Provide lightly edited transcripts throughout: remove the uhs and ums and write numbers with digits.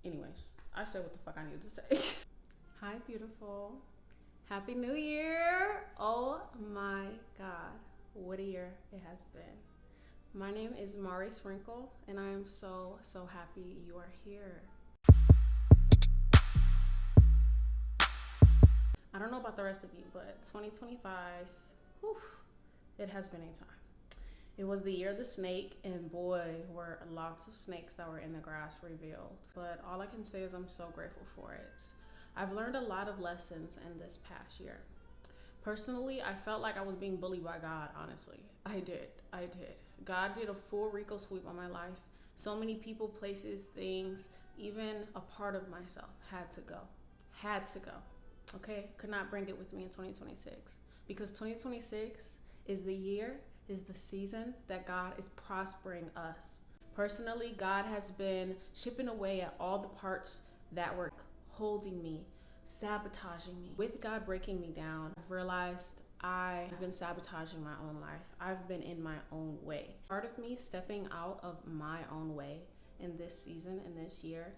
Anyways, I said what the fuck I needed to say. Hi, beautiful. Happy New Year. Oh my God. What a year it has been. My name is Mari Sprinkle, and I am so happy you are here. I don't know about the rest of you, but 2025, whew, it has been a time. It was the year of the snake, and boy, were lots of snakes that were in the grass revealed. But all I can say is I'm so grateful for it. I've learned a lot of lessons in this past year. Personally, I felt like I was being bullied by God, honestly. I did. God did a full Rico sweep on my life. So many people, places, things, even a part of myself had to go. Okay? Could not bring it with me in 2026. Because 2026 is the year, is the season that God is prospering us. Personally, God has been chipping away at all the parts that were holding me, sabotaging me. With God breaking me down, I've realized I've been sabotaging my own life. I've been in my own way. Part of me stepping out of my own way in this season, in this year,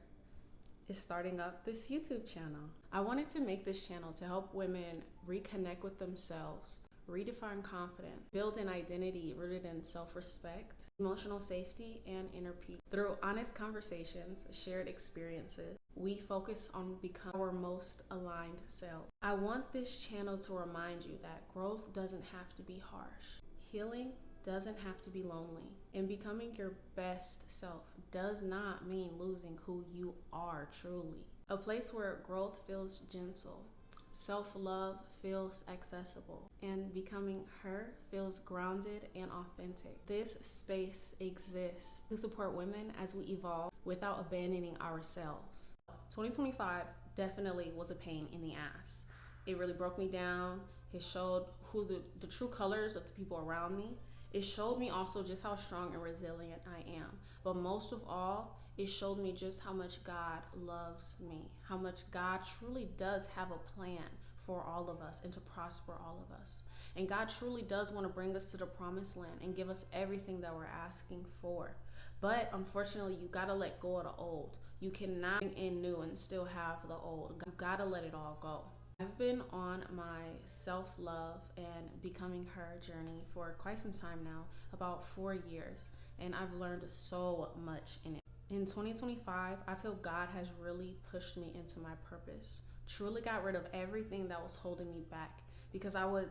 is starting up this YouTube channel. I wanted to make this channel to help women reconnect with themselves, redefine confidence, build an identity rooted in self-respect, emotional safety, and inner peace. Through honest conversations, shared experiences, we focus on becoming our most aligned self. I want this channel to remind you that growth doesn't have to be harsh. Healing doesn't have to be lonely. And becoming your best self does not mean losing who you are truly. A place where growth feels gentle, self-love feels accessible, and becoming her feels grounded and authentic. This space exists to support women as we evolve without abandoning ourselves. 2025 definitely was a pain in the ass. It really broke me down. It showed who the true colors of the people around me. It showed me also just how strong and resilient I am. But most of all, it showed me just how much God loves me, how much God truly does have a plan for all of us and to prosper all of us. And God truly does want to bring us to the promised land and give us everything that we're asking for. But unfortunately, you gotta let go of the old. You cannot bring in new and still have the old. You gotta let it all go. I've been on my self-love and becoming her journey for quite some time now, about 4 years, and I've learned so much in it. In 2025, I feel God has really pushed me into my purpose, truly got rid of everything that was holding me back, because I would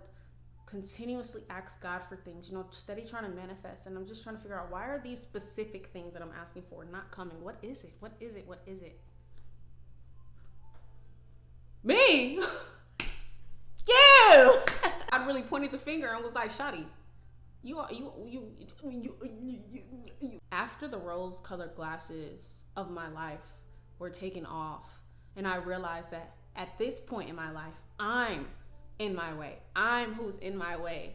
continuously ask God for things, steady trying to manifest, and I'm just trying to figure out, why are these specific things that I'm asking for not coming? What is it? Me? You! I really pointed the finger and was like, Shawty, you. After the rose-colored glasses of my life were taken off, and I realized that at this point in my life, I'm in my way. I'm who's in my way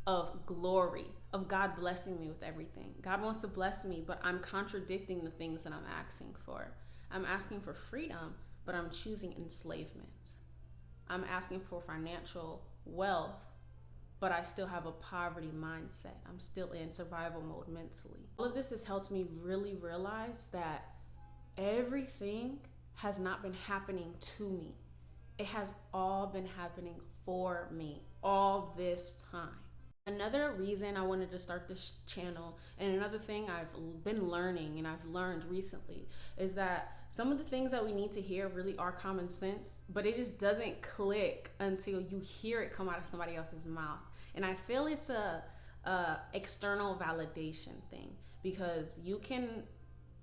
of glory, of God blessing me with everything. God wants to bless me, but I'm contradicting the things that I'm asking for. I'm asking for freedom, but I'm choosing enslavement. I'm asking for financial wealth, but I still have a poverty mindset. I'm still in survival mode mentally. All of this has helped me really realize that everything has not been happening to me. It has all been happening for me all this time. Another reason I wanted to start this channel, and another thing I've been learning and I've learned recently, is that some of the things that we need to hear really are common sense, but it just doesn't click until you hear it come out of somebody else's mouth. And I feel it's a external validation thing, because you can,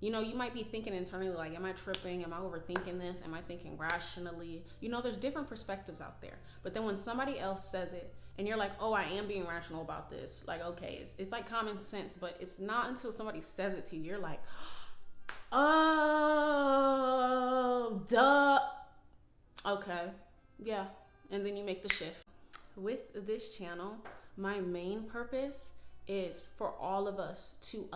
you might be thinking internally, like, am I tripping? Am I overthinking this? Am I thinking rationally? There's different perspectives out there. But then when somebody else says it, and you're like, oh, I am being rational about this. Like, okay, it's like common sense, but it's not until somebody says it to you. You're like, oh, duh. Okay, yeah. And then you make the shift. With this channel, my main purpose is for all of us to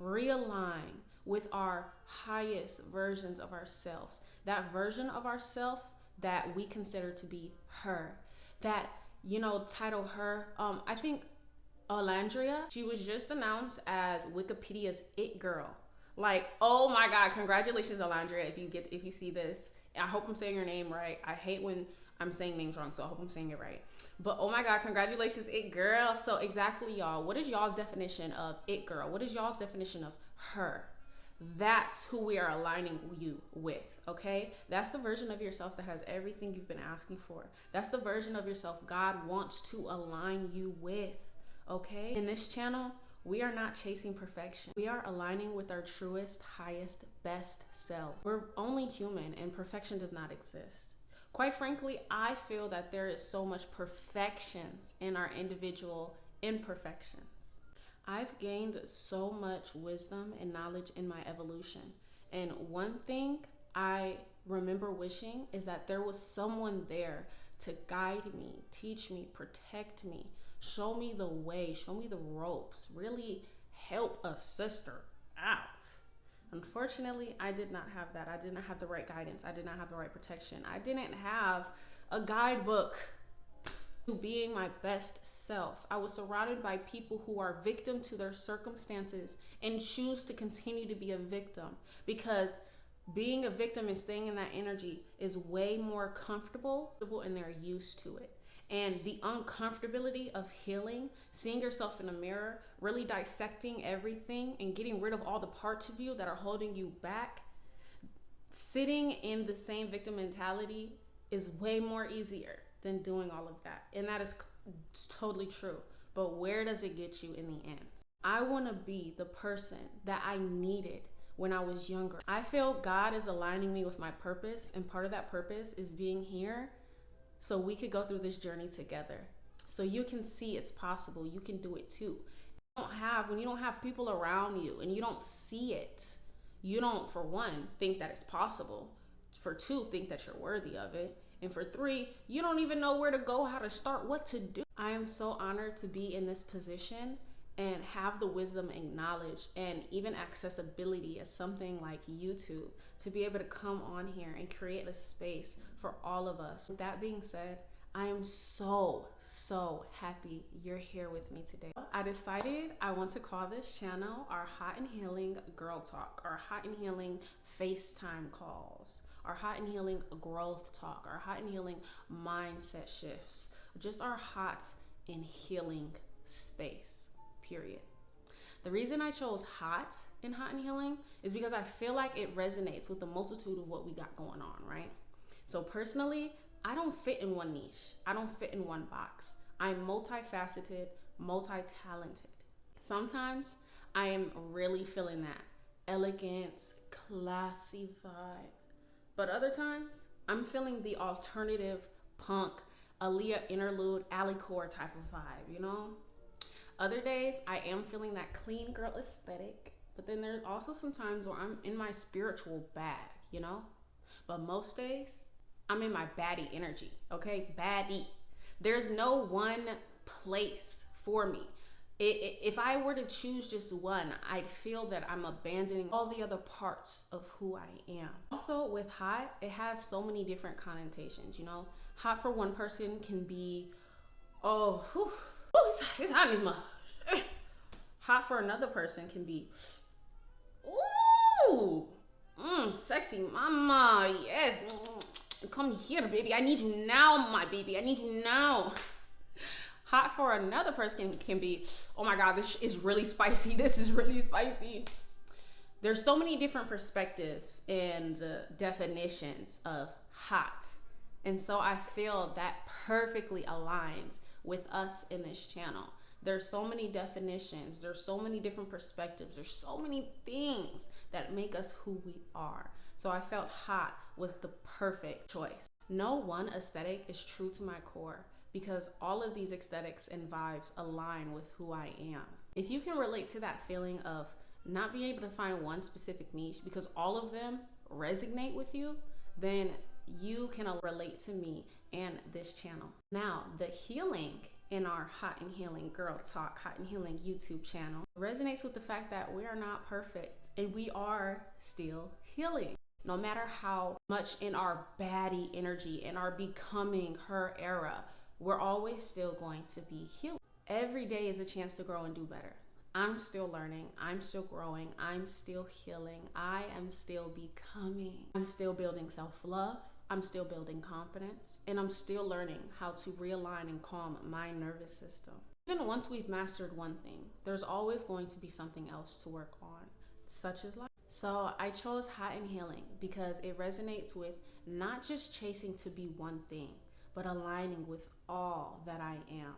realign with our highest versions of ourselves. That version of ourselves that we consider to be her. That, title her. I think Alandria, she was just announced as Wikipedia's It Girl. Like, oh my God, congratulations, Alondria. If you see this, I hope I'm saying your name right. I hate when I'm saying names wrong, so I hope I'm saying it right. But oh my God, congratulations, it girl. So exactly, y'all, what is y'all's definition of it girl? What is y'all's definition of her? That's who we are aligning you with, okay? That's the version of yourself that has everything you've been asking for. That's the version of yourself God wants to align you with, okay? In this channel, we are not chasing perfection. We are aligning with our truest, highest, best self. We're only human, and perfection does not exist. Quite frankly, I feel that there is so much perfections in our individual imperfections. I've gained so much wisdom and knowledge in my evolution. And one thing I remember wishing is that there was someone there to guide me, teach me, protect me, show me the way, show me the ropes, really help a sister out. Unfortunately, I did not have that. I did not have the right guidance. I did not have the right protection. I didn't have a guidebook to being my best self. I was surrounded by people who are victim to their circumstances and choose to continue to be a victim, because being a victim and staying in that energy is way more comfortable and they're used to it. And the uncomfortability of healing, seeing yourself in a mirror, really dissecting everything and getting rid of all the parts of you that are holding you back, sitting in the same victim mentality is way more easier than doing all of that. And that is totally true. But where does it get you in the end? I want to be the person that I needed when I was younger. I feel God is aligning me with my purpose, and part of that purpose is being here so we could go through this journey together. So you can see it's possible. You can do it too. When you don't have people around you and you don't see it, you don't, for one, think that it's possible. For two, think that you're worthy of it. And for three, you don't even know where to go, how to start, what to do. I am so honored to be in this position and have the wisdom and knowledge and even accessibility as something like YouTube to be able to come on here and create a space for all of us. With that being said, I am so happy you're here with me today. I decided I want to call this channel our Hot and Healing Girl Talk, our Hot and Healing FaceTime calls, our Hot and Healing Growth Talk, our Hot and Healing Mindset Shifts, just our hot and healing space, period. The reason I chose hot in Hot and Healing is because I feel like it resonates with the multitude of what we got going on, right? So personally, I don't fit in one niche. I don't fit in one box. I'm multifaceted, multi-talented. Sometimes I am really feeling that elegance, classy vibe. But other times, I'm feeling the alternative punk, Aaliyah interlude, Alicore type of vibe, you know? Other days, I am feeling that clean girl aesthetic, but then there's also some times where I'm in my spiritual bag, you know? But most days, I'm in my baddie energy, okay? Baddie. There's no one place for me. If I were to choose just one, I'd feel that I'm abandoning all the other parts of who I am. Also, with hot, it has so many different connotations, you know? Hot for one person can be, it's hot in these motherfuckers. Hot for another person can be, sexy mama, yes. Come here, baby. I need you now, my baby. I need you now. Hot for another person can be, oh my God, this is really spicy. This is really spicy. There's so many different perspectives and definitions of hot. And so I feel that perfectly aligns with us in this channel. There's so many definitions. There's so many different perspectives. There's so many things that make us who we are. So I felt hot was the perfect choice. No one aesthetic is true to my core, because all of these aesthetics and vibes align with who I am. If you can relate to that feeling of not being able to find one specific niche because all of them resonate with you, then you can relate to me and this channel. Now, the healing in our Hot and Healing Girl Talk, Hot and Healing YouTube channel resonates with the fact that we are not perfect and we are still healing. No matter how much in our baddie energy and our becoming her era, we're always still going to be healed. Every day is a chance to grow and do better. I'm still learning. I'm still growing. I'm still healing. I am still becoming. I'm still building self-love. I'm still building confidence. And I'm still learning how to realign and calm my nervous system. Even once we've mastered one thing, there's always going to be something else to work on, such as life. So I chose hot and healing because it resonates with not just chasing to be one thing, but aligning with all that I am,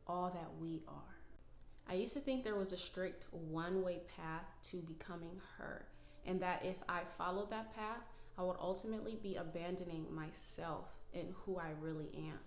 all that we are. I used to think there was a strict one-way path to becoming her, and that if I followed that path, I would ultimately be abandoning myself and who I really am.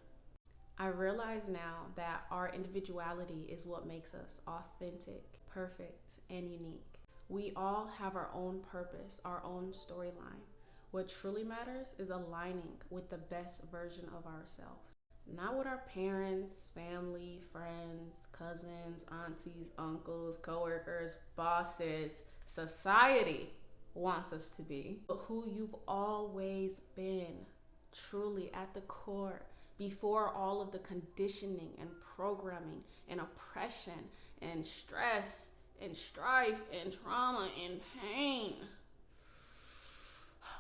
I realize now that our individuality is what makes us authentic, perfect, and unique. We all have our own purpose, our own storyline. What truly matters is aligning with the best version of ourselves. Not what our parents, family, friends, cousins, aunties, uncles, coworkers, bosses, society wants us to be, but who you've always been, truly at the core, before all of the conditioning and programming and oppression and stress and strife and trauma and pain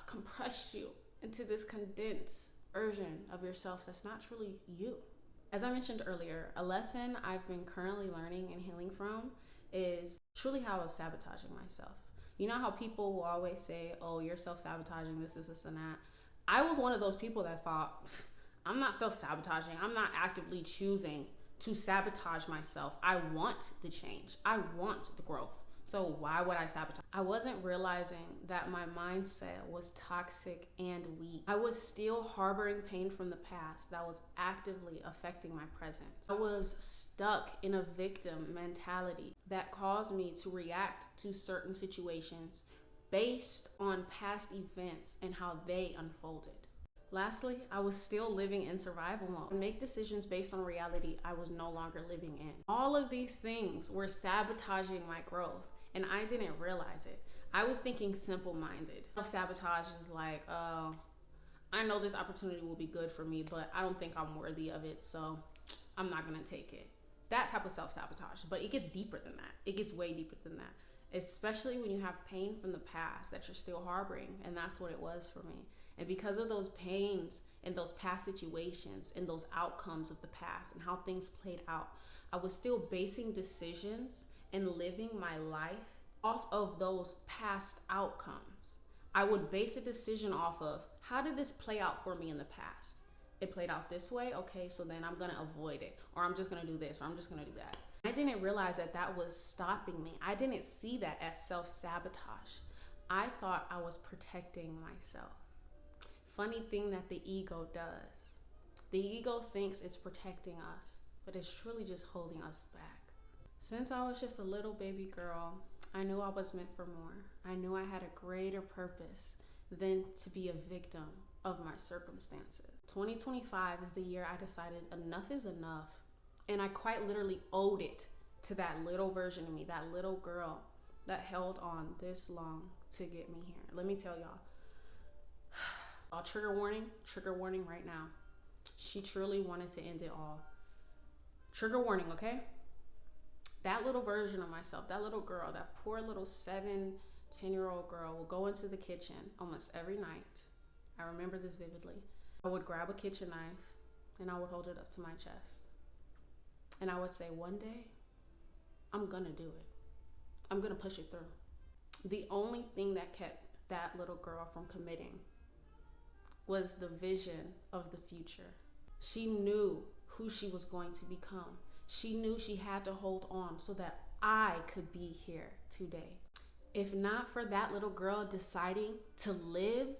compress you into this condensed version of yourself that's not truly you. As I mentioned earlier, a lesson I've been currently learning and healing from is truly how I was sabotaging myself. You know how people will always say, oh, you're self-sabotaging, this, and that. I was one of those people that thought, I'm not self-sabotaging. I'm not actively choosing to sabotage myself. I want the change. I want the growth. So why would I sabotage? I wasn't realizing that my mindset was toxic and weak. I was still harboring pain from the past that was actively affecting my present. I was stuck in a victim mentality that caused me to react to certain situations based on past events and how they unfolded. Lastly, I was still living in survival mode and make decisions based on reality I was no longer living in. All of these things were sabotaging my growth, and I didn't realize it. I was thinking simple-minded. Self-sabotage is like, I know this opportunity will be good for me, but I don't think I'm worthy of it, so I'm not gonna take it. That type of self-sabotage, but it gets deeper than that. It gets way deeper than that, especially when you have pain from the past that you're still harboring, and that's what it was for me. And because of those pains and those past situations and those outcomes of the past and how things played out, I was still basing decisions and living my life off of those past outcomes. I would base a decision off of, how did this play out for me in the past? It played out this way, okay, so then I'm gonna avoid it, or I'm just gonna do this, or I'm just gonna do that. I didn't realize that that was stopping me. I didn't see that as self-sabotage. I thought I was protecting myself. Funny thing that the ego does. The ego thinks it's protecting us, but it's truly just holding us back. Since I was just a little baby girl, I knew I was meant for more. I knew I had a greater purpose than to be a victim of my circumstances. 2025 is the year I decided enough is enough. And I quite literally owed it to that little version of me, that little girl that held on this long to get me here. Let me tell y'all. Trigger warning right now. She truly wanted to end it all. Trigger warning, okay? That little version of myself, that little girl, that poor little 10-year-old girl will go into the kitchen almost every night. I remember this vividly. I would grab a kitchen knife and I would hold it up to my chest. And I would say, one day, I'm gonna do it. I'm gonna push it through. The only thing that kept that little girl from committing was the vision of the future. She knew who she was going to become. She knew she had to hold on so that I could be here today. If not for that little girl deciding to live,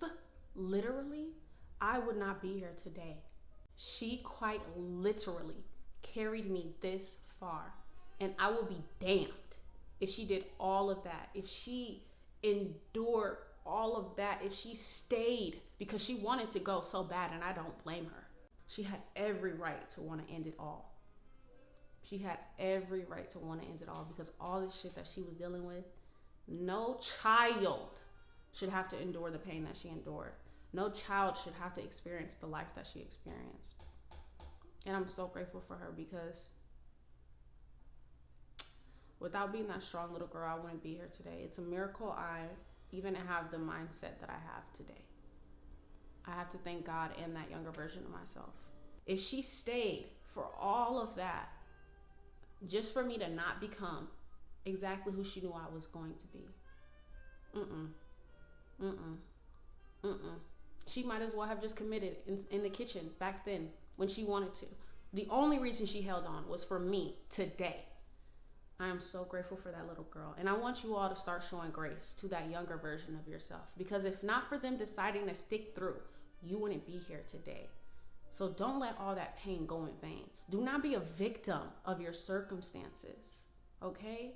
literally, I would not be here today. She quite literally carried me this far, and I will be damned if she did all of that, if she endured all of that, if she stayed because she wanted to go so bad, and I don't blame her. She had every right to want to end it all. She had every right to want to end it all, because all this shit that she was dealing with, no child should have to endure the pain that she endured. No child should have to experience the life that she experienced. And I'm so grateful for her, because Without being that strong little girl, I wouldn't be here today. It's a miracle I even have the mindset that I have today. I have to thank God and that younger version of myself. If she stayed for all of that, just for me to not become exactly who she knew I was going to be, she might as well have just committed in the kitchen back then when she wanted to. The only reason she held on was for me today. I am so grateful for that little girl. And I want you all to start showing grace to that younger version of yourself. Because if not for them deciding to stick through, you wouldn't be here today. So don't let all that pain go in vain. Do not be a victim of your circumstances, okay?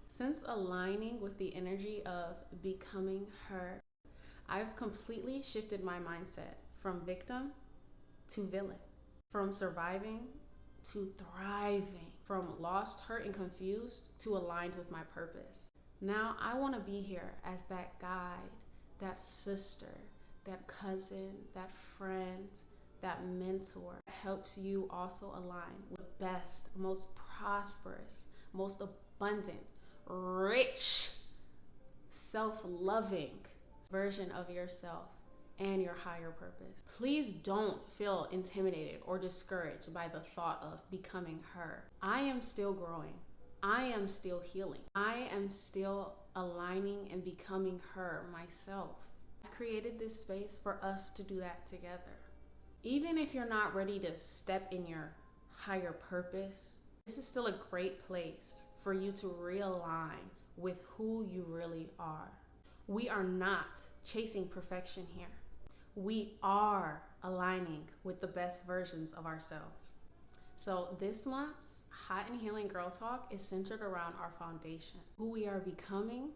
Since aligning with the energy of becoming her, I've completely shifted my mindset from victim to villain, from surviving to thriving, from lost, hurt, and confused to aligned with my purpose. Now I want to be here as that guide, that sister, that cousin, that friend, that mentor that helps you also align with the best, most prosperous, most abundant, rich, self-loving version of yourself and your higher purpose. Please don't feel intimidated or discouraged by the thought of becoming her. I am still growing. I am still healing. I am still aligning and becoming her myself. I've created this space for us to do that together. Even if you're not ready to step in your higher purpose, this is still a great place for you to realign with who you really are. We are not chasing perfection here. We are aligning with the best versions of ourselves. So this month's Hot and Healing Girl Talk is centered around our foundation, who we are becoming,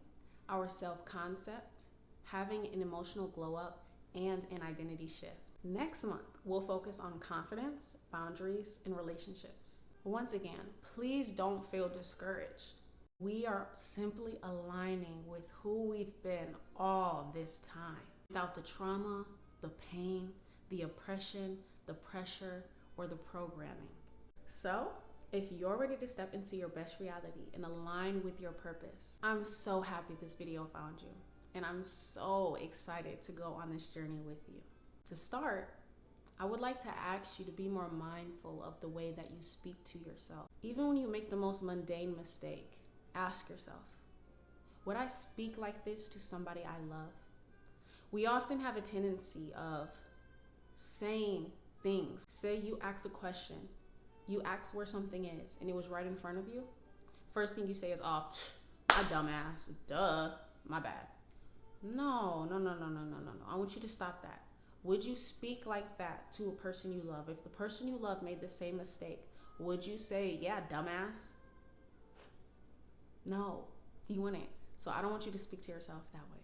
our self-concept, having an emotional glow up, and an identity shift. Next month, we'll focus on confidence, boundaries, and relationships. Once again, please don't feel discouraged. We are simply aligning with who we've been all this time, without the trauma, the pain, the oppression, the pressure, or the programming. So, if you're ready to step into your best reality and align with your purpose, I'm so happy this video found you, and I'm so excited to go on this journey with you. To start, I would like to ask you to be more mindful of the way that you speak to yourself. Even when you make the most mundane mistake, ask yourself, would I speak like this to somebody I love? We often have a tendency of saying things. Say you ask a question, you ask where something is, and it was right in front of you. First thing you say is, oh, a dumbass, duh, my bad. No. I want you to stop that. Would you speak like that to a person you love? If the person you love made the same mistake, would you say, yeah, dumbass? No, you wouldn't. So I don't want you to speak to yourself that way.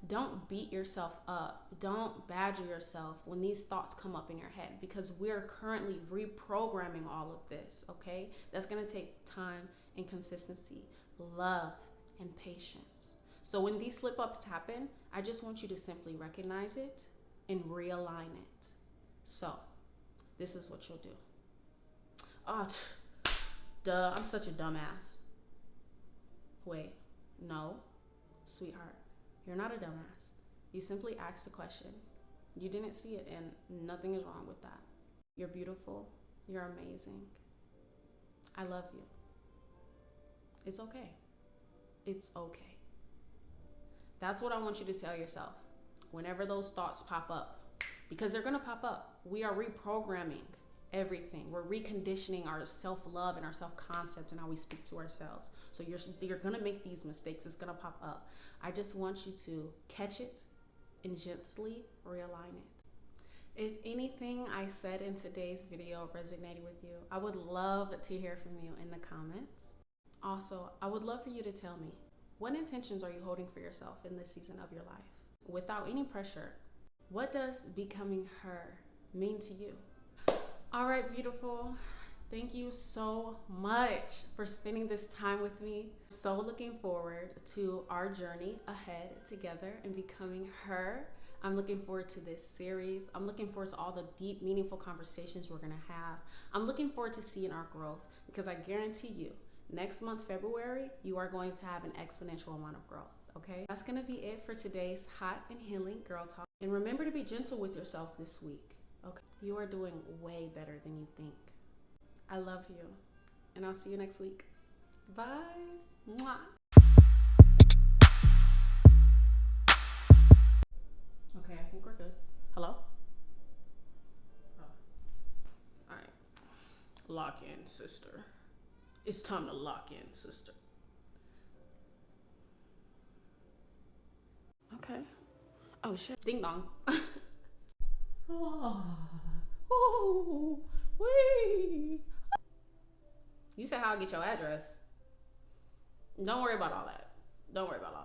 Don't beat yourself up. Don't badger yourself when these thoughts come up in your head, because we're currently reprogramming all of this, okay? That's gonna take time and consistency, love, and patience. So when these slip-ups happen, I just want you to simply recognize it and realign it. So this is what you'll do. Oh, duh, I'm such a dumbass. Wait, no, sweetheart, you're not a dumbass. You simply asked a question. You didn't see it, and nothing is wrong with that. You're beautiful. You're amazing. I love you. It's okay. It's okay. That's what I want you to tell yourself whenever those thoughts pop up, because they're gonna pop up. We are reprogramming everything. We're reconditioning our self-love and our self-concept and how we speak to ourselves. So you're gonna make these mistakes. It's gonna pop up. I just want you to catch it and gently realign it. If anything I said in today's video resonated with you, I would love to hear from you in the comments. Also, I would love for you to tell me, what intentions are you holding for yourself in this season of your life? Without any pressure, what does becoming her mean to you? All right, beautiful. Thank you so much for spending this time with me. So looking forward to our journey ahead together and becoming her. I'm looking forward to this series. I'm looking forward to all the deep, meaningful conversations we're gonna have. I'm looking forward to seeing our growth, because I guarantee you Next month, February, you are going to have an exponential amount of growth, okay? That's gonna be it for today's hot and healing girl talk. And remember to be gentle with yourself this week, okay? You are doing way better than you think. I love you, and I'll see you next week. Bye. Mwah. Okay, I think we're good. Hello? Oh. All right. Lock in, sister. It's time to lock in, sister. Okay. Oh, shit. Ding dong. Oh, wee. You said how I get your address. Don't worry about all that. Don't worry about all that.